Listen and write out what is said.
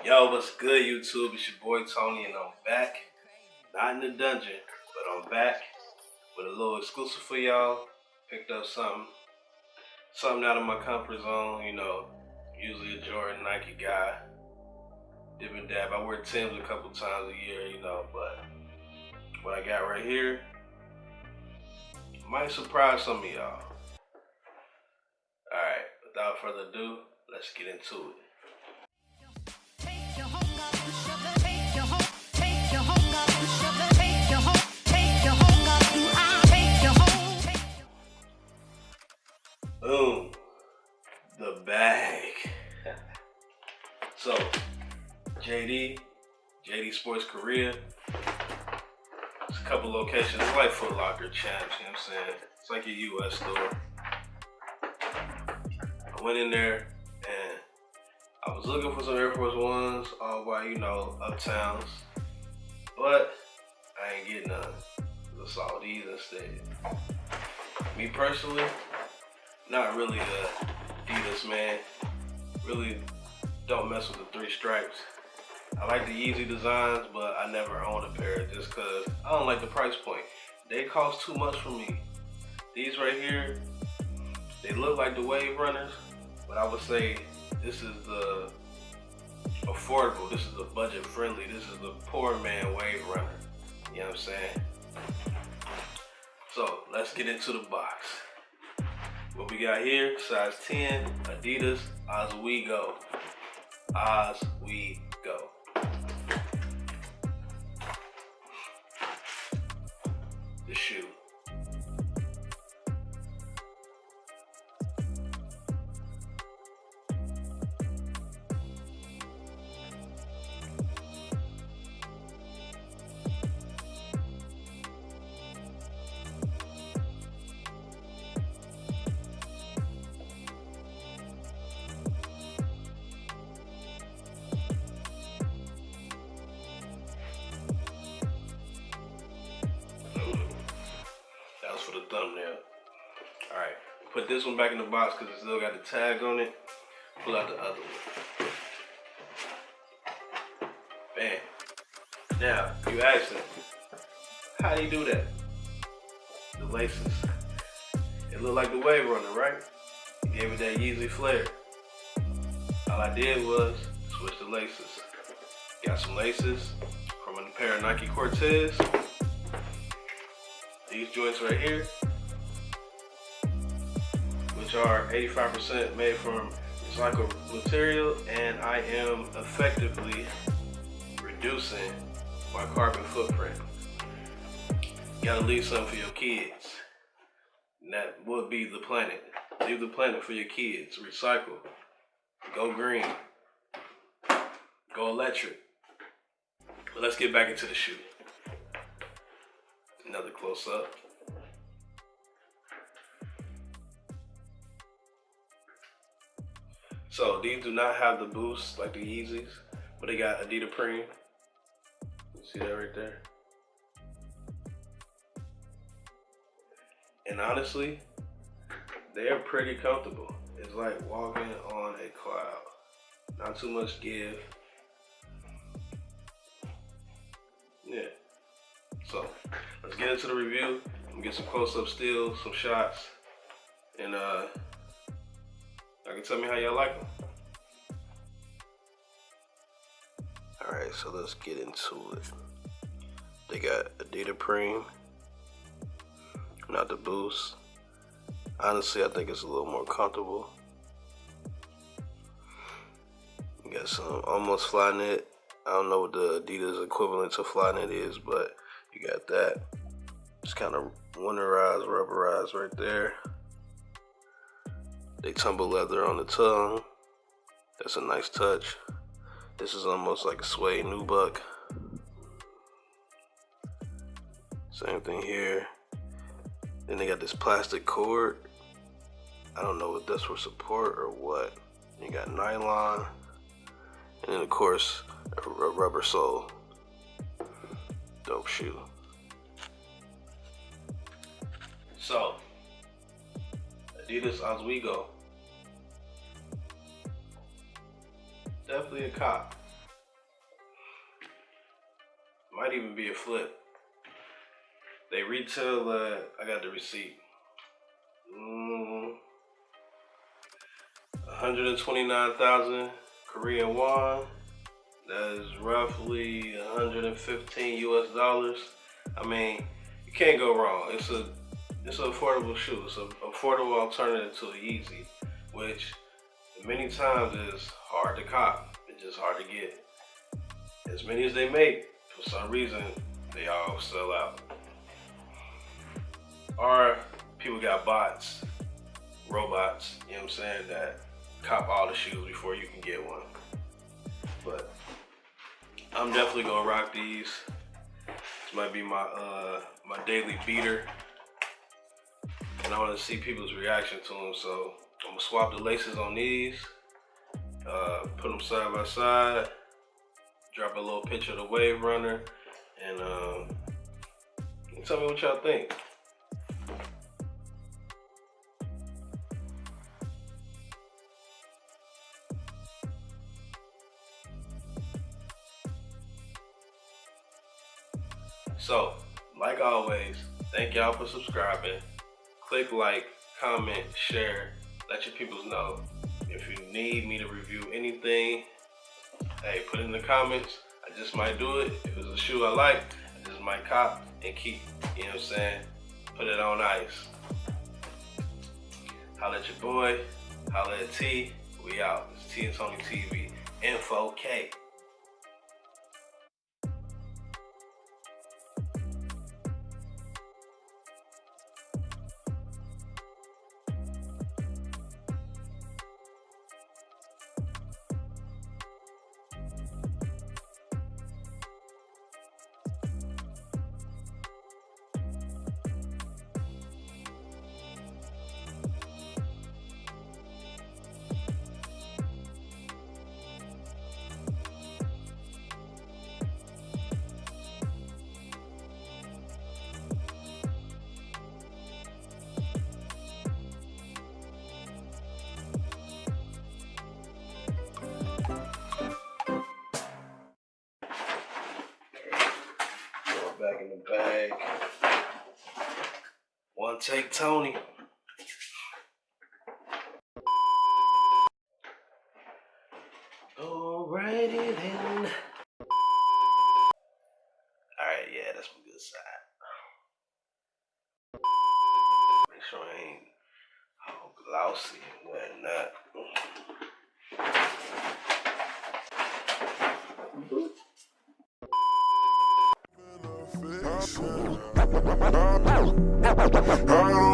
Yo, what's good, YouTube? It's your boy Toni, and I'm back. Not in the dungeon, but I'm back with a little exclusive for y'all. Picked up something out of my comfort zone. Usually a Jordan, Nike guy. Dip and dab. I wear Timbs a couple times a year, but what I got right here might surprise some of y'all. Alright, without further ado, let's get into it. Boom, the bag. So, JD Sports Korea. It's a couple locations. It's like Foot Locker, Champs, you know what I'm saying? It's like a US store. I went in there and I was looking for some Air Force Ones, all by, uptowns. But I ain't getting none. I saw these instead. Me personally, not really a Adidas man. Really don't mess with the 3 stripes. I like the Yeezy designs, but I never owned a pair just because I don't like the price point. They cost too much for me. These right here, they look like the Wave Runners, but I would say this is the affordable, this is the budget friendly, this is the poor man Wave Runner. You know what I'm saying? So let's get into the box. What we got here, size 10, Adidas Ozweego. Ozweego. The shoe. For the thumbnail. Alright, put this one back in the box because it still got the tag on it. Pull out the other one. Bam. Now, you asking, how do you do that? The laces. It looked like the Wave Runner, right? It gave it that Yeezy flair. All I did was switch the laces. Got some laces from a pair of Nike Cortez. These joints right here, which are 85% made from recycled material, and I am effectively reducing my carbon footprint. You gotta leave something for your kids, and that would be the planet. Leave the planet for your kids. Recycle. Go green. Go electric. But let's get back into the shoe. Another close up. So these do not have the boost like the Yeezys, but they got Adidas Premium. You see that right there? And honestly, they are pretty comfortable. It's like walking on a cloud. Not too much give. Yeah. So let's get into the review and get some close-up stills, some shots, and y'all can tell me how y'all like them. All right, so let's get into it. They got Adidas Premium, not the boost. Honestly, I think it's a little more comfortable. You got some almost Flyknit. I don't know what the Adidas equivalent to Flyknit is, but you got that. It's kind of winterized, rubberized right there. They tumble leather on the tongue. That's a nice touch. This is almost like a suede nubuck. Same thing here. Then they got this plastic cord. I don't know if that's for support or what. You got nylon. And then of course, a rubber sole. Dope shoe. So, Adidas Ozweego. Definitely a cop. Might even be a flip. They retail I got the receipt. 129,000 Korean won. That is roughly 115 US dollars. I mean, you can't go wrong. It's an affordable shoe. It's an affordable alternative to a Yeezy, which many times is hard to cop. It's just hard to get. As many as they make, for some reason, they all sell out. Or people got bots, robots, you know what I'm saying, that cop all the shoes before you can get one. But I'm definitely gonna rock these. This might be my my daily beater. And I wanna see people's reaction to them, so I'm gonna swap the laces on these, put them side by side, drop a little picture of the Wave Runner, and tell me what y'all think. So, like always, thank y'all for subscribing. Click like, comment, share, let your peoples know. If you need me to review anything, hey, put it in the comments. I just might do it. If it's a shoe I like, I just might cop and keep, you know what I'm saying? Put it on ice. Holla at your boy, holla at T. We out. It's T and Toni TV. Info K. Back in the bag. One take, Toni. Alrighty then. Alright, yeah, that's my good side. Make sure I ain't all glossy and whatnot. I don't